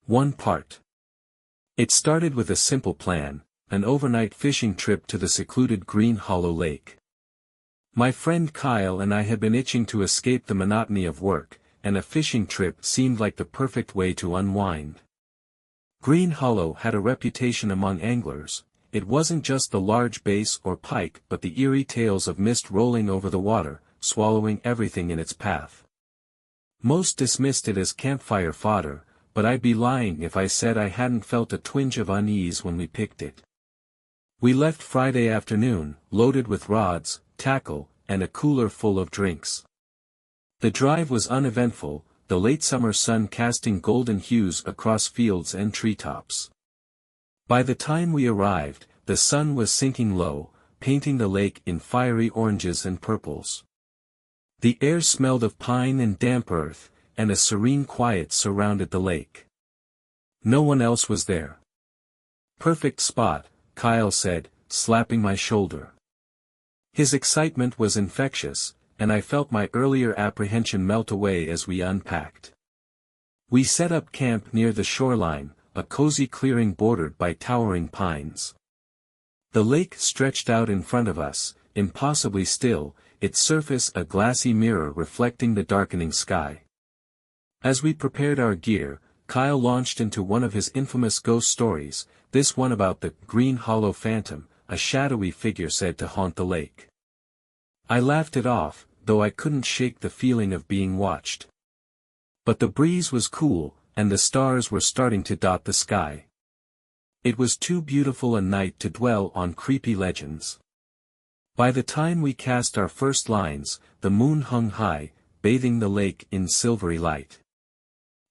One part. It started with a simple plan, an overnight fishing trip to the secluded Green Hollow Lake. My friend Kyle and I had been itching to escape the monotony of work, and a fishing trip seemed like the perfect way to unwind. Green Hollow had a reputation among anglers. It wasn't just the large bass or pike but the eerie tales of mist rolling over the water, swallowing everything in its path. Most dismissed it as campfire fodder, but I'd be lying if I said I hadn't felt a twinge of unease when we picked it. We left Friday afternoon, loaded with rods, tackle, and a cooler full of drinks. The drive was uneventful, the late summer sun casting golden hues across fields and treetops. By the time we arrived, the sun was sinking low, painting the lake in fiery oranges and purples. The air smelled of pine and damp earth, and a serene quiet surrounded the lake. No one else was there. "Perfect spot," Kyle said, slapping my shoulder. His excitement was infectious, and I felt my earlier apprehension melt away as we unpacked. We set up camp near the shoreline, a cozy clearing bordered by towering pines. The lake stretched out in front of us, impossibly still, its surface a glassy mirror reflecting the darkening sky. As we prepared our gear, Kyle launched into one of his infamous ghost stories, this one about the Green Hollow Phantom, a shadowy figure said to haunt the lake. I laughed it off, though I couldn't shake the feeling of being watched. But the breeze was cool, and the stars were starting to dot the sky. It was too beautiful a night to dwell on creepy legends. By the time we cast our first lines, the moon hung high, bathing the lake in silvery light.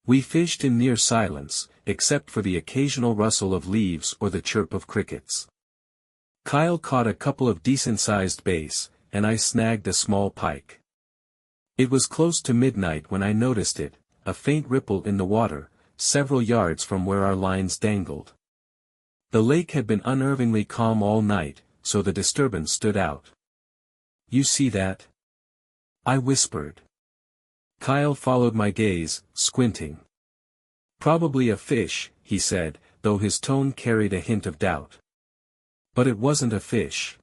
We fished in near silence, except for the occasional rustle of leaves or the chirp of crickets. Kyle caught a couple of decent-sized bass, and I snagged a small pike. It was close to midnight when I noticed it, a faint ripple in the water, several yards from where our lines dangled. The lake had been unnervingly calm all night, so the disturbance stood out. "You see that?" I whispered. Kyle followed my gaze, squinting. "Probably a fish," he said, though his tone carried a hint of doubt. But it wasn't a fish.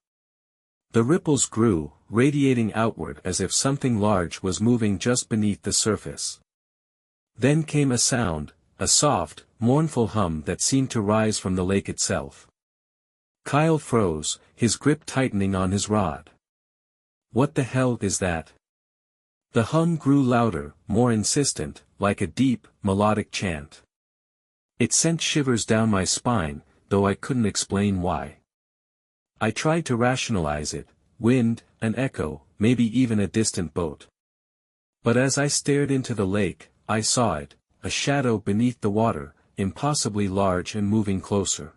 The ripples grew, radiating outward as if something large was moving just beneath the surface. Then came a sound, a soft, mournful hum that seemed to rise from the lake itself. Kyle froze, his grip tightening on his rod. "What the hell is that?" The hum grew louder, more insistent, like a deep, melodic chant. It sent shivers down my spine, though I couldn't explain why. I tried to rationalize it, wind, an echo, maybe even a distant boat. But as I stared into the lake, I saw it, a shadow beneath the water, impossibly large and moving closer.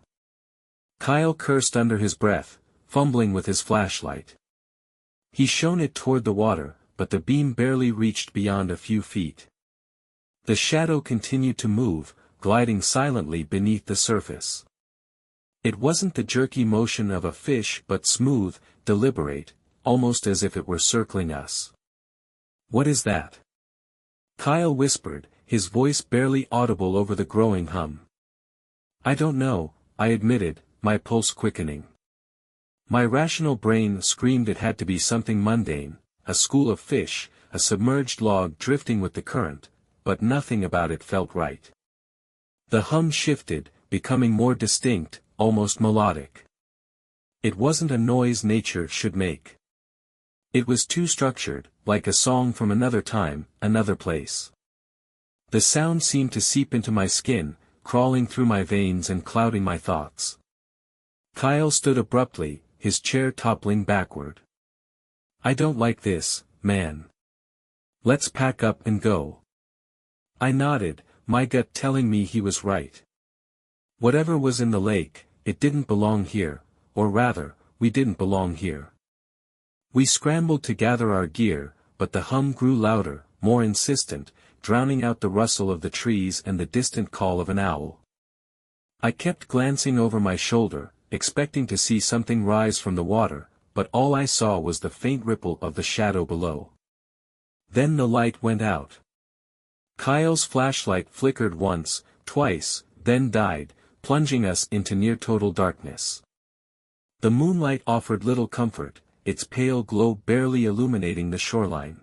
Kyle cursed under his breath, fumbling with his flashlight. He shone it toward the water, but the beam barely reached beyond a few feet. The shadow continued to move, gliding silently beneath the surface. It wasn't the jerky motion of a fish but smooth, deliberate, almost as if it were circling us. "What is that?" Kyle whispered, his voice barely audible over the growing hum. "I don't know," I admitted, my pulse quickening. My rational brain screamed it had to be something mundane, a school of fish, a submerged log drifting with the current, but nothing about it felt right. The hum shifted, becoming more distinct, almost melodic. It wasn't a noise nature should make. It was too structured, like a song from another time, another place. The sound seemed to seep into my skin, crawling through my veins and clouding my thoughts. Kyle stood abruptly, his chair toppling backward. "I don't like this, man. Let's pack up and go." I nodded, my gut telling me he was right. Whatever was in the lake, it didn't belong here, or rather, we didn't belong here. We scrambled to gather our gear, but the hum grew louder, more insistent, drowning out the rustle of the trees and the distant call of an owl. I kept glancing over my shoulder, expecting to see something rise from the water, but all I saw was the faint ripple of the shadow below. Then the light went out. Kyle's flashlight flickered once, twice, then died, plunging us into near-total darkness. The moonlight offered little comfort, its pale glow barely illuminating the shoreline.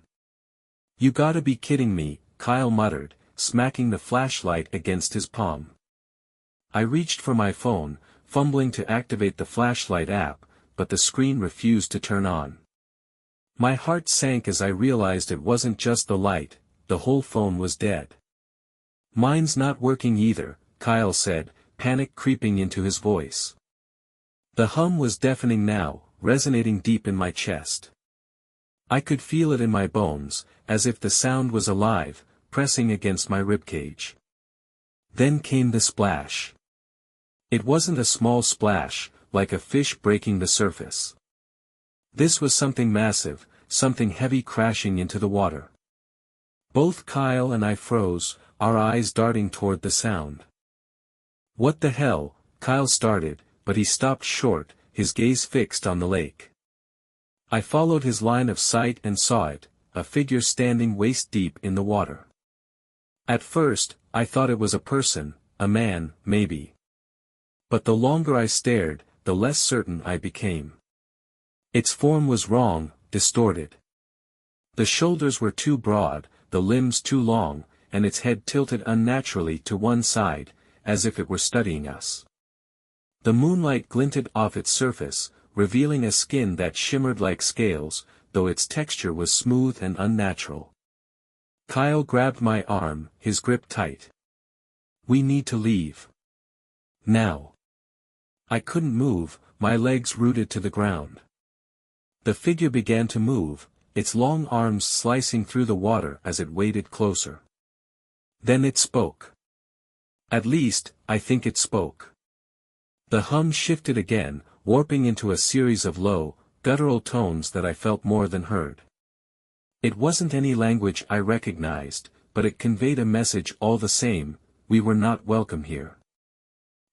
"You gotta be kidding me," Kyle muttered, smacking the flashlight against his palm. I reached for my phone, fumbling to activate the flashlight app, but the screen refused to turn on. My heart sank as I realized it wasn't just the light, the whole phone was dead. "Mine's not working either," Kyle said, panic creeping into his voice. The hum was deafening now, resonating deep in my chest. I could feel it in my bones, as if the sound was alive, pressing against my ribcage. Then came the splash. It wasn't a small splash, like a fish breaking the surface. This was something massive, something heavy crashing into the water. Both Kyle and I froze, our eyes darting toward the sound. "What the hell?" Kyle started, but he stopped short, his gaze fixed on the lake. I followed his line of sight and saw it, a figure standing waist-deep in the water. At first, I thought it was a person, a man, maybe. But the longer I stared, the less certain I became. Its form was wrong, distorted. The shoulders were too broad, the limbs too long, and its head tilted unnaturally to one side, as if it were studying us. The moonlight glinted off its surface, revealing a skin that shimmered like scales, though its texture was smooth and unnatural. Kyle grabbed my arm, his grip tight. "We need to leave. Now." I couldn't move, my legs rooted to the ground. The figure began to move, its long arms slicing through the water as it waded closer. Then it spoke. At least, I think it spoke. The hum shifted again, warping into a series of low, guttural tones that I felt more than heard. It wasn't any language I recognized, but it conveyed a message all the same: we were not welcome here.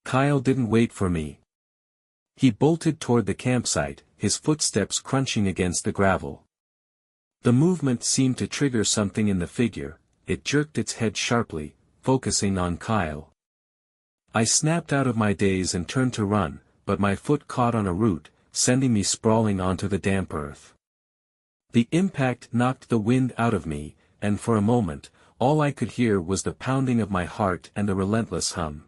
Kyle didn't wait for me. He bolted toward the campsite, his footsteps crunching against the gravel. The movement seemed to trigger something in the figure, it jerked its head sharply, focusing on Kyle. I snapped out of my daze and turned to run, but my foot caught on a root, sending me sprawling onto the damp earth. The impact knocked the wind out of me, and for a moment, all I could hear was the pounding of my heart and a relentless hum.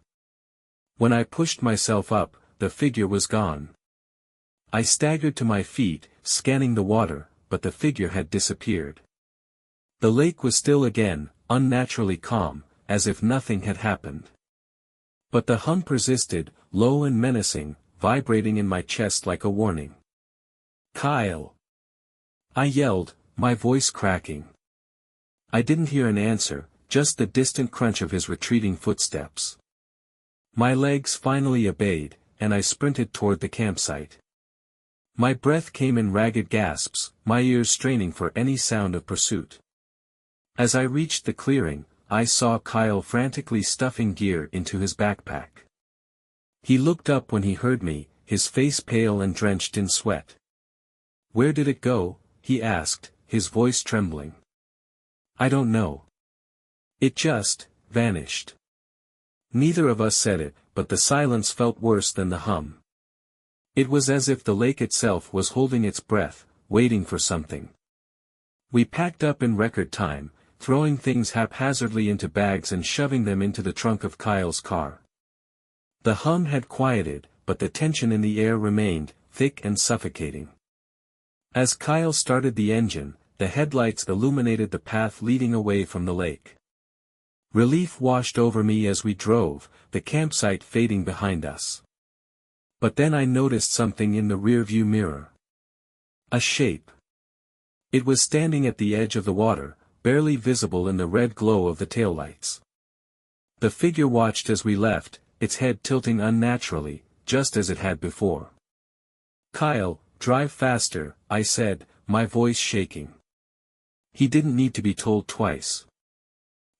When I pushed myself up, the figure was gone. I staggered to my feet, scanning the water, but the figure had disappeared. The lake was still again, unnaturally calm, as if nothing had happened. But the hum persisted, low and menacing, vibrating in my chest like a warning. "Kyle!" I yelled, my voice cracking. I didn't hear an answer, just the distant crunch of his retreating footsteps. My legs finally obeyed, and I sprinted toward the campsite. My breath came in ragged gasps, my ears straining for any sound of pursuit. As I reached the clearing, I saw Kyle frantically stuffing gear into his backpack. He looked up when he heard me, his face pale and drenched in sweat. "Where did it go?" he asked, his voice trembling. "I don't know. It just vanished." Neither of us said it, but the silence felt worse than the hum. It was as if the lake itself was holding its breath, waiting for something. We packed up in record time, throwing things haphazardly into bags and shoving them into the trunk of Kyle's car. The hum had quieted, but the tension in the air remained, thick and suffocating. As Kyle started the engine, the headlights illuminated the path leading away from the lake. Relief washed over me as we drove, the campsite fading behind us. But then I noticed something in the rearview mirror. A shape. It was standing at the edge of the water, barely visible in the red glow of the taillights. The figure watched as we left, its head tilting unnaturally, just as it had before. "Kyle, drive faster," I said, my voice shaking. He didn't need to be told twice.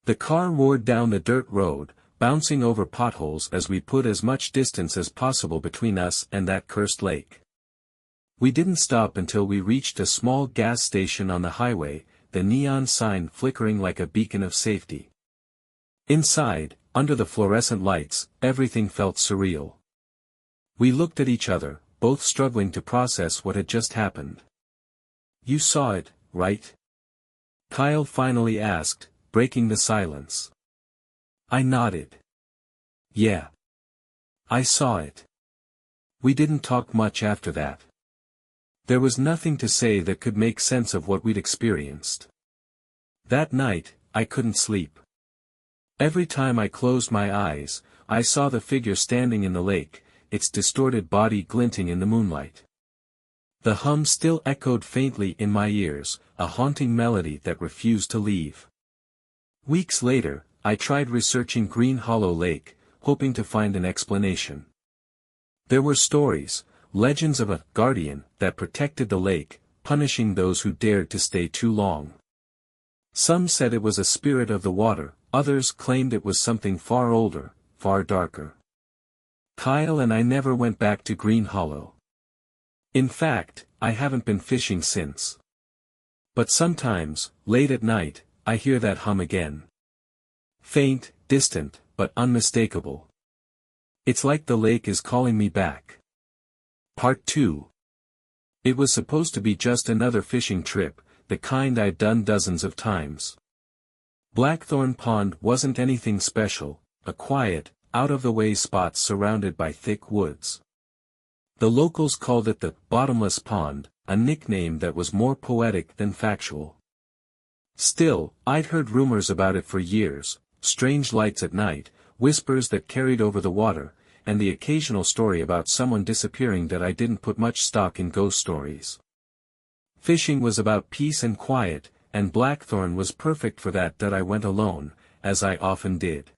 The car roared down the dirt road, bouncing over potholes as we put as much distance as possible between us and that cursed lake. We didn't stop until we reached a small gas station on the highway, the neon sign flickering like a beacon of safety. Inside, under the fluorescent lights, everything felt surreal. We looked at each other, both struggling to process what had just happened. "You saw it, right?" Kyle finally asked, breaking the silence. I nodded. "Yeah. I saw it." We didn't talk much after that. There was nothing to say that could make sense of what we'd experienced. That night, I couldn't sleep. Every time I closed my eyes, I saw the figure standing in the lake, its distorted body glinting in the moonlight. The hum still echoed faintly in my ears, a haunting melody that refused to leave. Weeks later, I tried researching Green Hollow Lake, hoping to find an explanation. There were stories, legends of a guardian that protected the lake, punishing those who dared to stay too long. Some said it was a spirit of the water, others claimed it was something far older, far darker. Kyle and I never went back to Green Hollow. In fact, I haven't been fishing since. But sometimes, late at night, I hear that hum again. Faint, distant, but unmistakable. It's like the lake is calling me back. Part 2. It was supposed to be just another fishing trip, the kind I'd done dozens of times. Blackthorn Pond wasn't anything special, a quiet, out-of-the-way spot surrounded by thick woods. The locals called it the bottomless pond, a nickname that was more poetic than factual. Still, I'd heard rumors about it for years, strange lights at night, whispers that carried over the water, and the occasional story about someone disappearing that I didn't put much stock in ghost stories. Fishing was about peace and quiet, and Blackthorn was perfect for that I went alone, as I often did.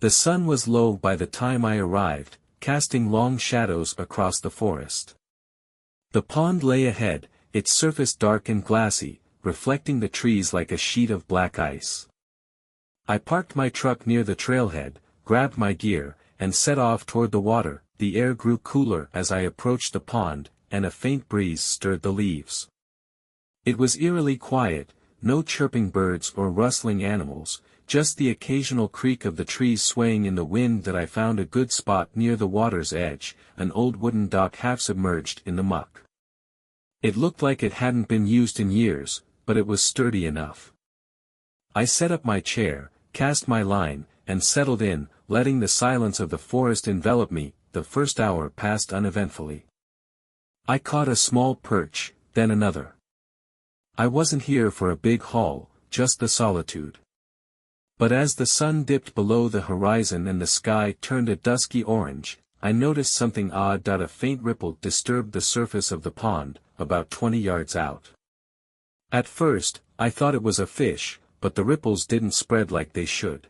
The sun was low by the time I arrived, casting long shadows across the forest. The pond lay ahead, its surface dark and glassy, reflecting the trees like a sheet of black ice. I parked my truck near the trailhead, grabbed my gear, and set off toward the water. The air grew cooler as I approached the pond, and a faint breeze stirred the leaves. It was eerily quiet, no chirping birds or rustling animals, just the occasional creak of the trees swaying in the wind. That I found a good spot near the water's edge, an old wooden dock half submerged in the muck. It looked like it hadn't been used in years, but it was sturdy enough. I set up my chair, cast my line, and settled in, letting the silence of the forest envelop me. The first hour passed uneventfully. I caught a small perch, then another. I wasn't here for a big haul, just the solitude. But as the sun dipped below the horizon and the sky turned a dusky orange, I noticed something odd. A faint ripple disturbed the surface of the pond, about 20 yards out. At first, I thought it was a fish, but the ripples didn't spread like they should.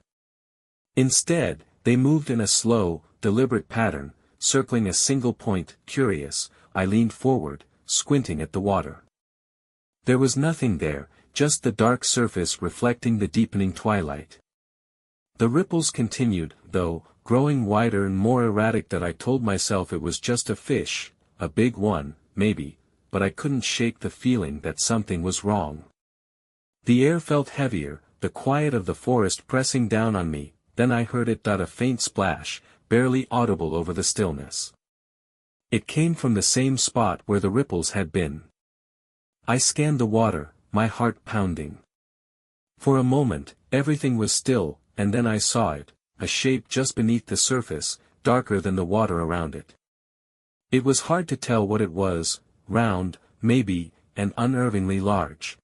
Instead, they moved in a slow, deliberate pattern, circling a single point. Curious, I leaned forward, squinting at the water. There was nothing there, just the dark surface reflecting the deepening twilight. The ripples continued, though, growing wider and more erratic. That I told myself it was just a fish, a big one, maybe, but I couldn't shake the feeling that something was wrong. The air felt heavier, the quiet of the forest pressing down on me. Then I heard it. A faint splash, barely audible over the stillness. It came from the same spot where the ripples had been. I scanned the water, my heart pounding. For a moment, everything was still, and then I saw it, a shape just beneath the surface, darker than the water around it. It was hard to tell what it was, round, maybe, and unnervingly large.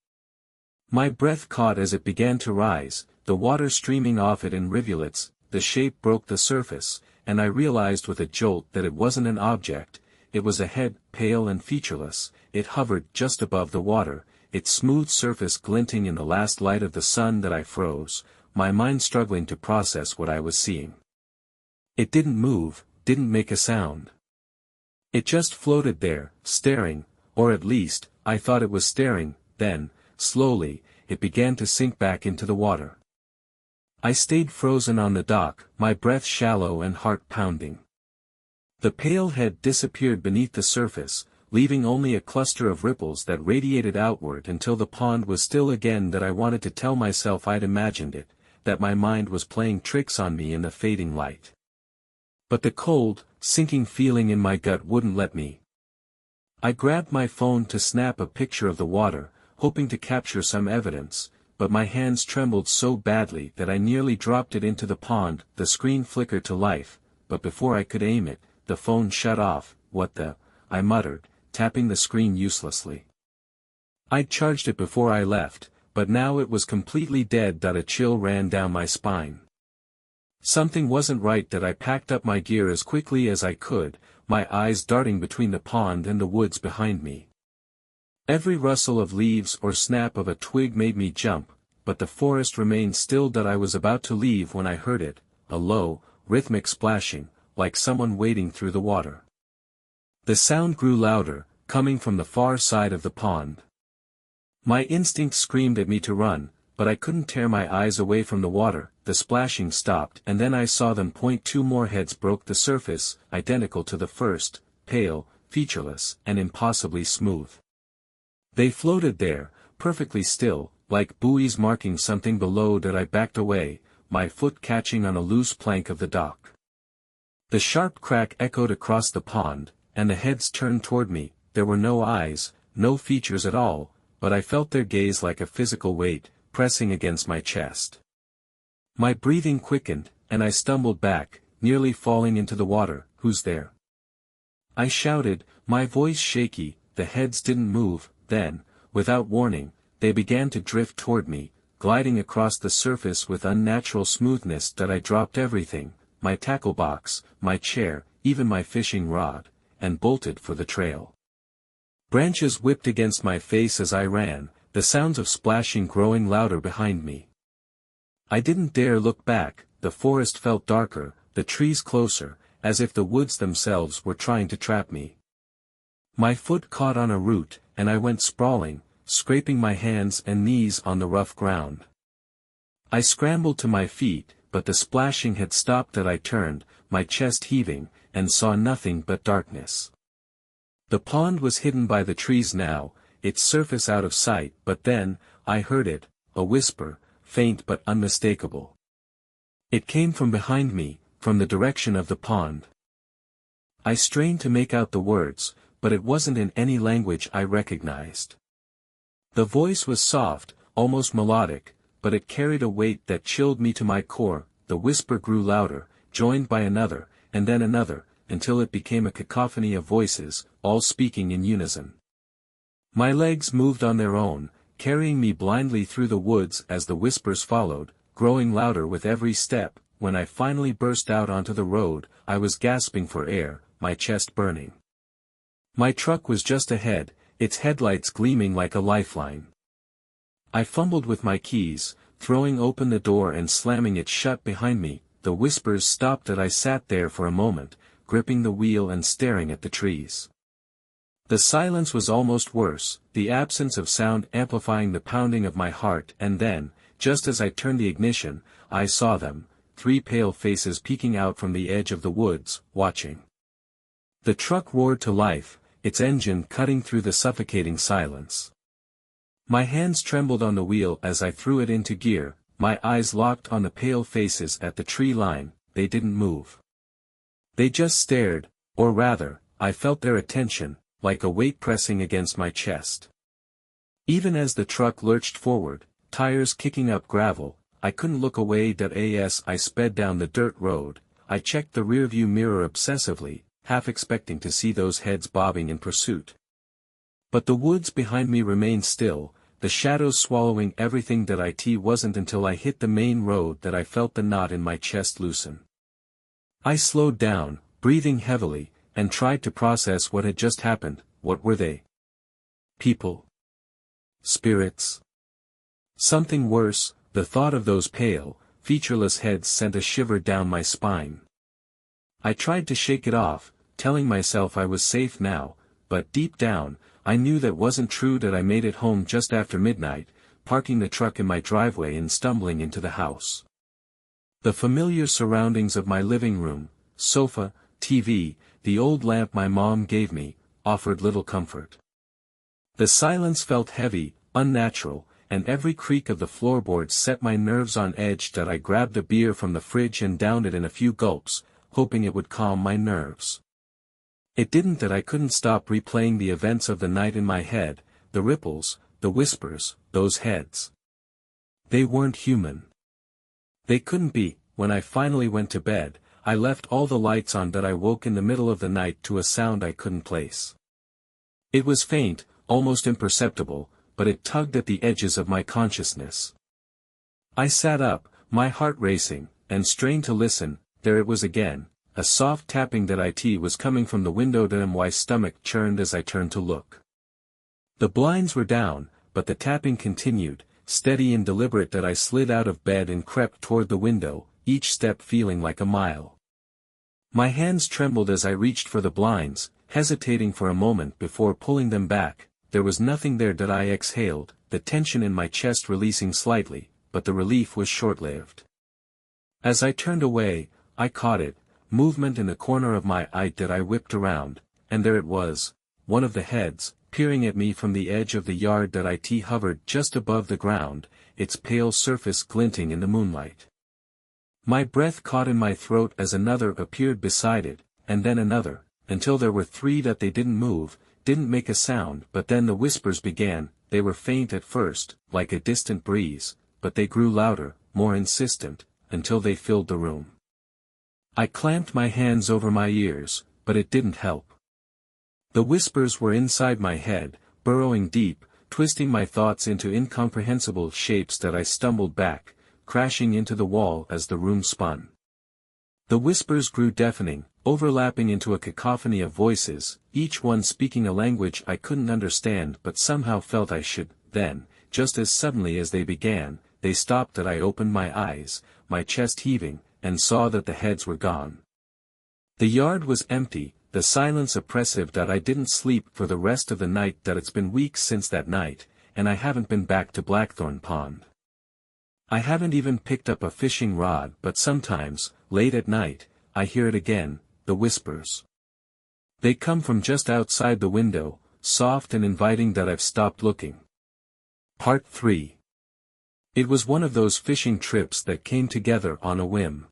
My breath caught as it began to rise, the water streaming off it in rivulets. The shape broke the surface, and I realized with a jolt that it wasn't an object. It was a head, pale and featureless. It hovered just above the water, its smooth surface glinting in the last light of the sun. That I froze, my mind struggling to process what I was seeing. It didn't move, didn't make a sound. It just floated there, staring, or at least, I thought it was staring. Then, slowly, it began to sink back into the water. I stayed frozen on the dock, my breath shallow and heart pounding. The pale head disappeared beneath the surface, leaving only a cluster of ripples that radiated outward until the pond was still again. That I wanted to tell myself I'd imagined it, that my mind was playing tricks on me in the fading light. But the cold, sinking feeling in my gut wouldn't let me. I grabbed my phone to snap a picture of the water, hoping to capture some evidence, but my hands trembled so badly that I nearly dropped it into the pond. The screen flickered to life, but before I could aim it, the phone shut off. "What the?" I muttered, tapping the screen uselessly. I'd charged it before I left, but now it was completely dead. A chill ran down my spine. Something wasn't right. I packed up my gear as quickly as I could, my eyes darting between the pond and the woods behind me. Every rustle of leaves or snap of a twig made me jump, but the forest remained still. I was about to leave when I heard it, a low, rhythmic splashing, like someone wading through the water. The sound grew louder, coming from the far side of the pond. My instinct screamed at me to run, but I couldn't tear my eyes away from the water. The splashing stopped, and then I saw them point. Two more heads broke the surface, identical to the first, pale, featureless, and impossibly smooth. They floated there, perfectly still, like buoys marking something below. I backed away, my foot catching on a loose plank of the dock. The sharp crack echoed across the pond, and the heads turned toward me. There were no eyes, no features at all, but I felt their gaze like a physical weight, pressing against my chest. My breathing quickened, and I stumbled back, nearly falling into the water. "Who's there?" I shouted, my voice shaky. The heads didn't move. Then, without warning, they began to drift toward me, gliding across the surface with unnatural smoothness. I dropped everything, my tackle box, my chair, even my fishing rod, and bolted for the trail. Branches whipped against my face as I ran, the sounds of splashing growing louder behind me. I didn't dare look back. The forest felt darker, the trees closer, as if the woods themselves were trying to trap me. My foot caught on a root, and I went sprawling, scraping my hands and knees on the rough ground. I scrambled to my feet, but the splashing had stopped. I turned, my chest heaving, and saw nothing but darkness. The pond was hidden by the trees now, its surface out of sight. But then, I heard it, a whisper, faint but unmistakable. It came from behind me, from the direction of the pond. I strained to make out the words, but it wasn't in any language I recognized. The voice was soft, almost melodic, but it carried a weight that chilled me to my core. The whisper grew louder, joined by another, and then another, until it became a cacophony of voices, all speaking in unison. My legs moved on their own, carrying me blindly through the woods as the whispers followed, growing louder with every step. When I finally burst out onto the road, I was gasping for air, my chest burning. My truck was just ahead, its headlights gleaming like a lifeline. I fumbled with my keys, throwing open the door and slamming it shut behind me. The whispers stopped. I sat there for a moment, gripping the wheel and staring at the trees. The silence was almost worse, the absence of sound amplifying the pounding of my heart. And then, just as I turned the ignition, I saw them, 3 pale faces peeking out from the edge of the woods, watching. The truck roared to life, its engine cutting through the suffocating silence. My hands trembled on the wheel as I threw it into gear, my eyes locked on the pale faces at the tree line. They didn't move. They just stared, or rather, I felt their attention, like a weight pressing against my chest. Even as the truck lurched forward, tires kicking up gravel, I couldn't look away. As I sped down the dirt road, I checked the rearview mirror obsessively, half expecting to see those heads bobbing in pursuit. But the woods behind me remained still, the shadows swallowing everything. It wasn't until I hit the main road that I felt the knot in my chest loosen. I slowed down, breathing heavily, and tried to process what had just happened. What were they? People? Spirits? Something worse. The thought of those pale, featureless heads sent a shiver down my spine. I tried to shake it off, telling myself I was safe now, but deep down, I knew that wasn't true. I made it home just after midnight, parking the truck in my driveway and stumbling into the house. The familiar surroundings of my living room, sofa, TV, the old lamp my mom gave me, offered little comfort. The silence felt heavy, unnatural, and every creak of the floorboards set my nerves on edge that I grabbed a beer from the fridge and downed it in a few gulps, hoping it would calm my nerves. It didn't. That I couldn't stop replaying the events of the night in my head, the ripples, the whispers, those heads. They weren't human. They couldn't be. When I finally went to bed, I left all the lights on. That I woke in the middle of the night to a sound I couldn't place. It was faint, almost imperceptible, but it tugged at the edges of my consciousness. I sat up, my heart racing, and strained to listen. There it was again, a soft tapping. That it was coming from the window. My stomach churned as I turned to look. The blinds were down, but the tapping continued, steady and deliberate. That I slid out of bed and crept toward the window, each step feeling like a mile. My hands trembled as I reached for the blinds, hesitating for a moment before pulling them back. There was nothing there. That I exhaled, the tension in my chest releasing slightly, but the relief was short-lived. As I turned away, I caught it, movement in the corner of my eye. That I whipped around, and there it was, one of the heads, peering at me from the edge of the yard. That it hovered just above the ground, its pale surface glinting in the moonlight. My breath caught in my throat as another appeared beside it, and then another, until there were three. That they didn't move, didn't make a sound. But then the whispers began. They were faint at first, like a distant breeze, but they grew louder, more insistent, until they filled the room. I clamped my hands over my ears, but it didn't help. The whispers were inside my head, burrowing deep, twisting my thoughts into incomprehensible shapes. That I stumbled back, crashing into the wall as the room spun. The whispers grew deafening, overlapping into a cacophony of voices, each one speaking a language I couldn't understand but somehow felt I should. Then, just as suddenly as they began, they stopped. That I opened my eyes, my chest heaving, and saw that the heads were gone. The yard was empty, the silence oppressive. That I didn't sleep for the rest of the night. That it's been weeks since that night, and I haven't been back to Blackthorn Pond. I haven't even picked up a fishing rod. But sometimes, late at night, I hear it again, the whispers. They come from just outside the window, soft and inviting. That I've stopped looking. Part 3. It was one of those fishing trips that came together on a whim.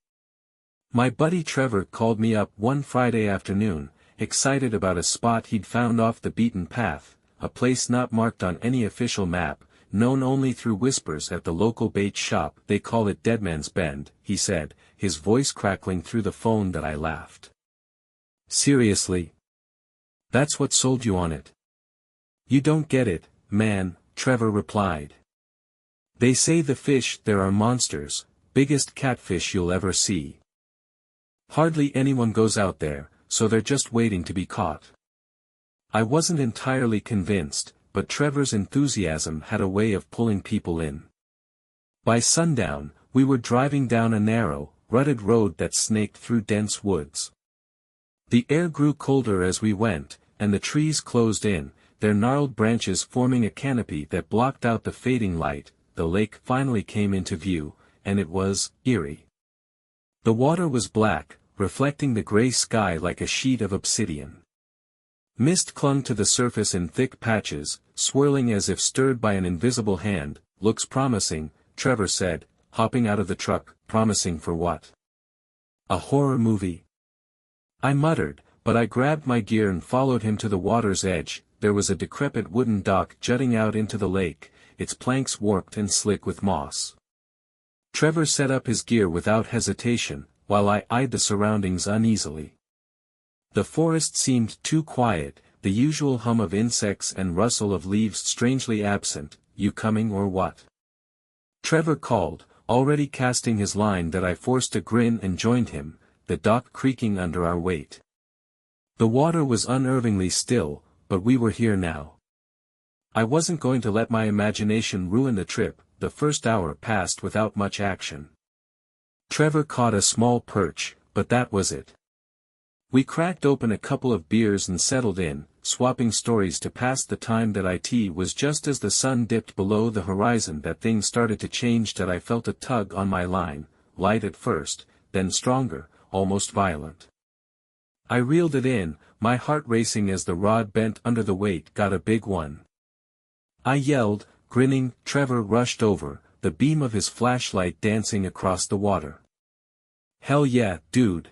My buddy Trevor called me up one Friday afternoon, excited about a spot he'd found off the beaten path, a place not marked on any official map, known only through whispers at the local bait shop. They call it Deadman's Bend, he said, his voice crackling through the phone. That I laughed. Seriously? That's what sold you on it? You don't get it, man, Trevor replied. They say the fish there are monsters, biggest catfish you'll ever see. Hardly anyone goes out there, so they're just waiting to be caught. I wasn't entirely convinced, but Trevor's enthusiasm had a way of pulling people in. By sundown, we were driving down a narrow, rutted road that snaked through dense woods. The air grew colder as we went, and the trees closed in, their gnarled branches forming a canopy that blocked out the fading light. The lake finally came into view, and it was eerie. The water was black, reflecting the gray sky like a sheet of obsidian. Mist clung to the surface in thick patches, swirling as if stirred by an invisible hand. Looks promising, Trevor said, hopping out of the truck. Promising for what? A horror movie? I muttered, but I grabbed my gear and followed him to the water's edge. There was a decrepit wooden dock jutting out into the lake, its planks warped and slick with moss. Trevor set up his gear without hesitation, while I eyed the surroundings uneasily. The forest seemed too quiet, the usual hum of insects and rustle of leaves strangely absent. You coming or what? Trevor called, already casting his line. That I forced a grin and joined him, the dock creaking under our weight. The water was unnervingly still, but we were here now. I wasn't going to let my imagination ruin the trip. The first hour passed without much action. Trevor caught a small perch, but that was it. We cracked open a couple of beers and settled in, swapping stories to pass the time. That it was just as the sun dipped below the horizon that things started to change. That I felt a tug on my line, light at first, then stronger, almost violent. I reeled it in, my heart racing as the rod bent under the weight. Got a big one. I yelled, Grinning, Trevor rushed over, the beam of his flashlight dancing across the water. "Hell yeah, dude.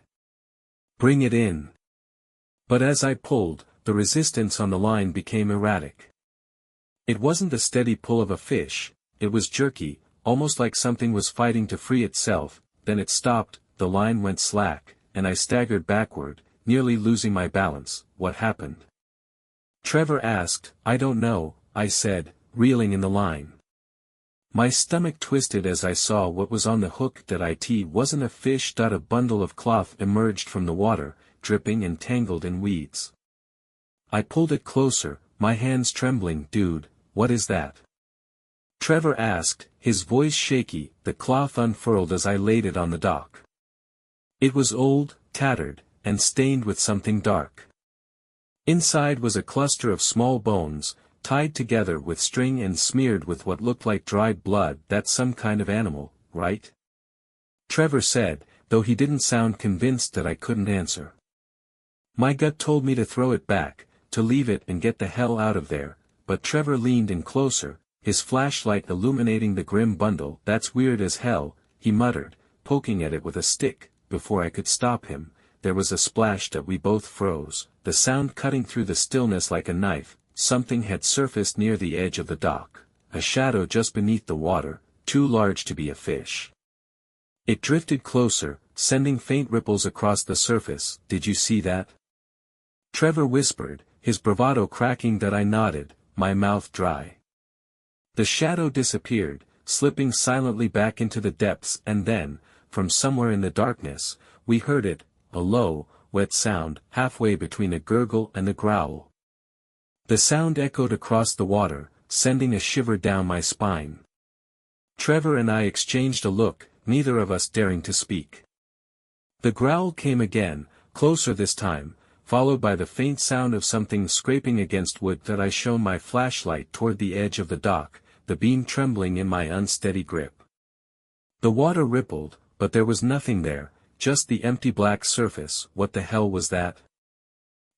Bring it in." But as I pulled, the resistance on the line became erratic. It wasn't the steady pull of a fish, it was jerky, almost like something was fighting to free itself. Then it stopped, the line went slack, and I staggered backward, nearly losing my balance. "What happened?" Trevor asked. "I don't know," I said, reeling in the line. My stomach twisted as I saw what was on the hook. That it wasn't a fish. A bundle of cloth emerged from the water, dripping and tangled in weeds. I pulled it closer, my hands trembling. "Dude, what is that?" Trevor asked, his voice shaky. The cloth unfurled as I laid it on the dock. It was old, tattered, and stained with something dark. Inside was a cluster of small bones, tied together with string and smeared with what looked like dried blood. "That's some kind of animal, right?" Trevor said, though he didn't sound convinced that I couldn't answer. My gut told me to throw it back, to leave it and get the hell out of there, but Trevor leaned in closer, his flashlight illuminating the grim bundle. "That's weird as hell," he muttered, poking at it with a stick. Before I could stop him, there was a splash that we both froze, the sound cutting through the stillness like a knife. Something had surfaced near the edge of the dock, a shadow just beneath the water, too large to be a fish. It drifted closer, sending faint ripples across the surface. "Did you see that?" Trevor whispered, his bravado cracking. That I nodded, my mouth dry. The shadow disappeared, slipping silently back into the depths, and then, from somewhere in the darkness, we heard it, a low, wet sound, halfway between a gurgle and a growl. The sound echoed across the water, sending a shiver down my spine. Trevor and I exchanged a look, neither of us daring to speak. The growl came again, closer this time, followed by the faint sound of something scraping against wood. That I shone my flashlight toward the edge of the dock, the beam trembling in my unsteady grip. The water rippled, but there was nothing there, just the empty black surface. "What the hell was that?"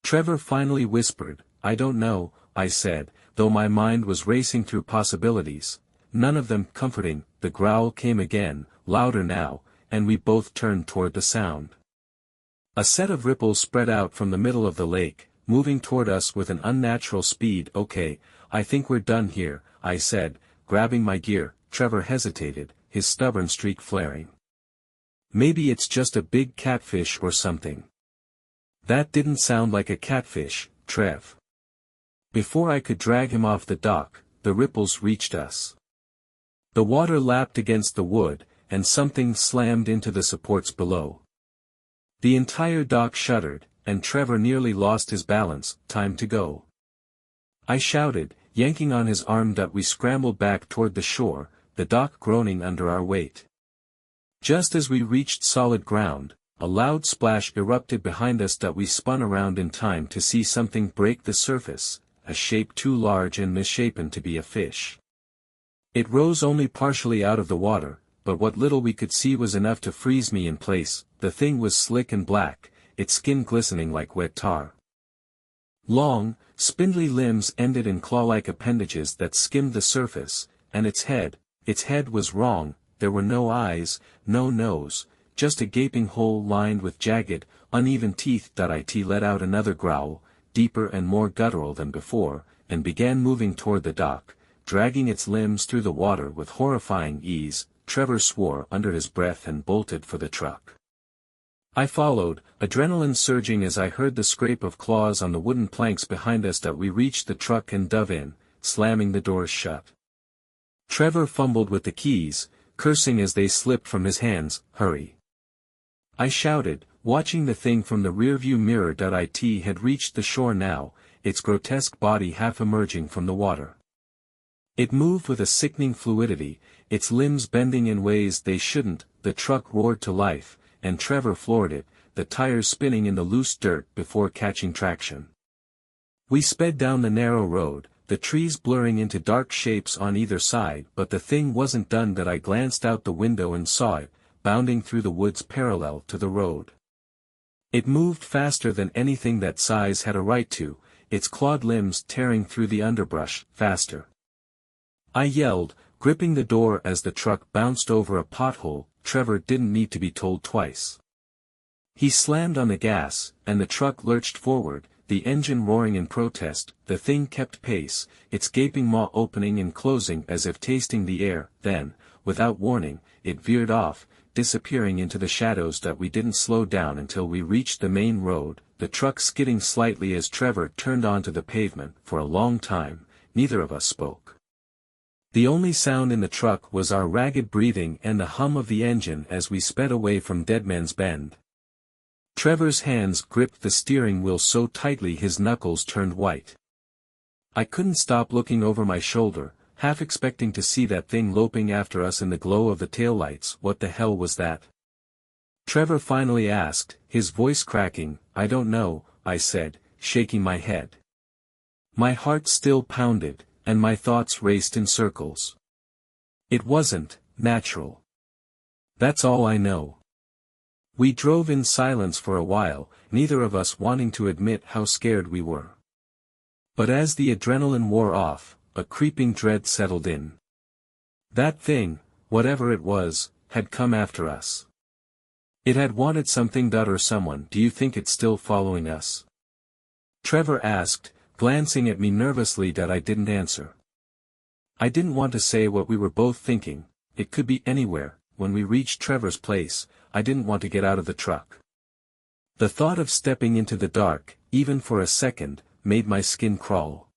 Trevor finally whispered. "I don't know," I said, though my mind was racing through possibilities, none of them comforting. The growl came again, louder now, and we both turned toward the sound. A set of ripples spread out from the middle of the lake, moving toward us with an unnatural speed. "Okay, I think we're done here," I said, grabbing my gear. Trevor hesitated, his stubborn streak flaring. "Maybe it's just a big catfish or something." "That didn't sound like a catfish, Trev." Before I could drag him off the dock, the ripples reached us. The water lapped against the wood, and something slammed into the supports below. The entire dock shuddered, and Trevor nearly lost his balance. "Time to go," I shouted, yanking on his arm. That we scrambled back toward the shore, the dock groaning under our weight. Just as we reached solid ground, a loud splash erupted behind us. That we spun around in time to see something break the surface, a shape too large and misshapen to be a fish. It rose only partially out of the water, but what little we could see was enough to freeze me in place. The thing was slick and black, its skin glistening like wet tar. Long, spindly limbs ended in claw-like appendages that skimmed the surface, and its head was wrong. There were no eyes, no nose, just a gaping hole lined with jagged, uneven teeth. It let out another growl, deeper and more guttural than before, and began moving toward the dock, dragging its limbs through the water with horrifying ease. Trevor swore under his breath and bolted for the truck. I followed, adrenaline surging as I heard the scrape of claws on the wooden planks behind us. That we reached the truck and dove in, slamming the doors shut. Trevor fumbled with the keys, cursing as they slipped from his hands. "Hurry!" I shouted, watching the thing from the rearview mirror. It had reached the shore now, its grotesque body half emerging from the water. It moved with a sickening fluidity, its limbs bending in ways they shouldn't. The truck roared to life, and Trevor floored it, the tires spinning in the loose dirt before catching traction. We sped down the narrow road, the trees blurring into dark shapes on either side. But the thing wasn't done. That I glanced out the window and saw it, bounding through the woods parallel to the road. It moved faster than anything that size had a right to, its clawed limbs tearing through the underbrush. Faster. I yelled, gripping the door as the truck bounced over a pothole. Trevor didn't need to be told twice. He slammed on the gas, and the truck lurched forward, the engine roaring in protest. The thing kept pace, its gaping maw opening and closing as if tasting the air. Then, without warning, it veered off, disappearing into the shadows. That we didn't slow down until we reached the main road, the truck skidding slightly as Trevor turned onto the pavement. For a long time, neither of us spoke. The only sound in the truck was our ragged breathing and the hum of the engine as we sped away from Deadman's Bend. Trevor's hands gripped the steering wheel so tightly his knuckles turned white. I couldn't stop looking over my shoulder, half expecting to see that thing loping after us in the glow of the taillights. What the hell was that? Trevor finally asked, his voice cracking. I don't know, I said, shaking my head. My heart still pounded, and my thoughts raced in circles. It wasn't natural. That's all I know. We drove in silence for a while, neither of us wanting to admit how scared we were. But as the adrenaline wore off, a creeping dread settled in. That thing, whatever it was, had come after us. It had wanted something or someone. Do you think it's still following us? Trevor asked, glancing at me nervously. That I didn't answer. I didn't want to say what we were both thinking. It could be anywhere. When we reached Trevor's place, I didn't want to get out of the truck. The thought of stepping into the dark, even for a second, made my skin crawl.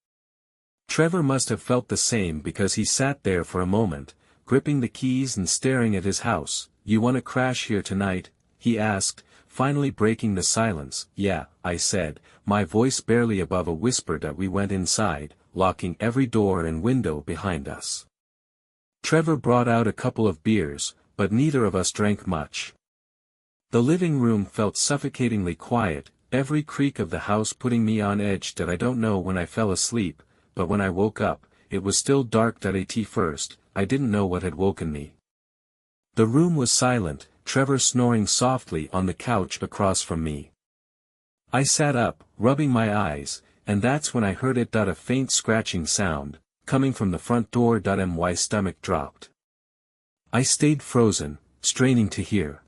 Trevor must have felt the same because he sat there for a moment, gripping the keys and staring at his house. You want to crash here tonight? He asked, finally breaking the silence. Yeah, I said, my voice barely above a whisper. That we went inside, locking every door and window behind us. Trevor brought out a couple of beers, but neither of us drank much. The living room felt suffocatingly quiet, every creak of the house putting me on edge. That I don't know when I fell asleep, but when I woke up, it was still dark. At first, I didn't know what had woken me. The room was silent, Trevor snoring softly on the couch across from me. I sat up, rubbing my eyes, and that's when I heard it. A faint scratching sound, coming from the front door. My stomach dropped. I stayed frozen, straining to hear.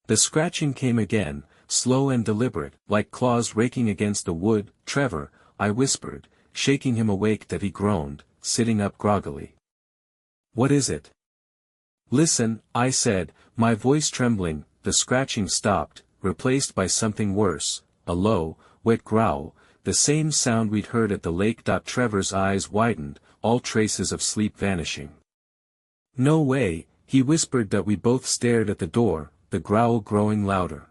The scratching came again, slow and deliberate, like claws raking against the wood. Trevor, I whispered, shaking him awake. That he groaned, sitting up groggily. What is it? Listen, I said, my voice trembling. The scratching stopped, replaced by something worse, a low, wet growl, the same sound we'd heard at the lake. Trevor's eyes widened, all traces of sleep vanishing. No way, he whispered. That we both stared at the door, the growl growing louder.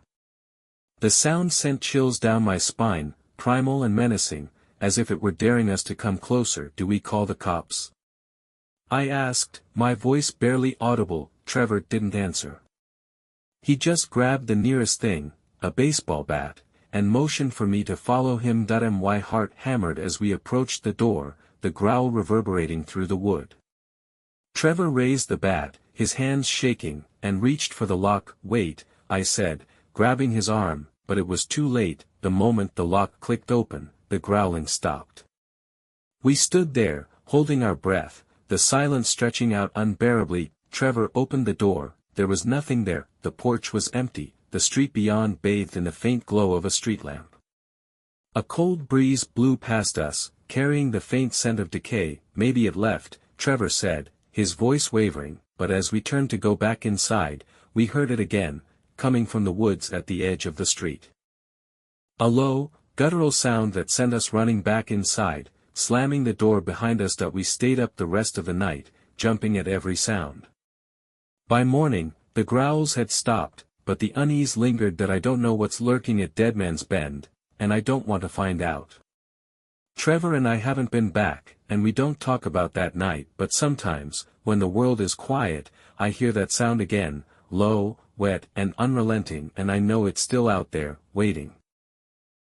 The sound sent chills down my spine, primal and menacing, as if it were daring us to come closer. Do we call the cops? I asked, my voice barely audible. Trevor didn't answer. He just grabbed the nearest thing, a baseball bat, and motioned for me to follow him. My heart hammered as we approached the door, the growl reverberating through the wood. Trevor raised the bat, his hands shaking, and reached for the lock. Wait, I said, grabbing his arm, but it was too late. The moment the lock clicked open, the growling stopped. We stood there, holding our breath, the silence stretching out unbearably. Trevor opened the door. There was nothing there. The porch was empty, the street beyond bathed in the faint glow of a street lamp. A cold breeze blew past us, carrying the faint scent of decay. Maybe it left, Trevor said, his voice wavering, but as we turned to go back inside, we heard it again, coming from the woods at the edge of the street. A low, guttural sound that sent us running back inside, slamming the door behind us. We stayed up the rest of the night, jumping at every sound. By morning, the growls had stopped, but the unease lingered. I don't know what's lurking at Deadman's Bend, and I don't want to find out. Trevor and I haven't been back, and we don't talk about that night. But sometimes, when the world is quiet, I hear that sound again, low, wet and unrelenting, and I know it's still out there, waiting.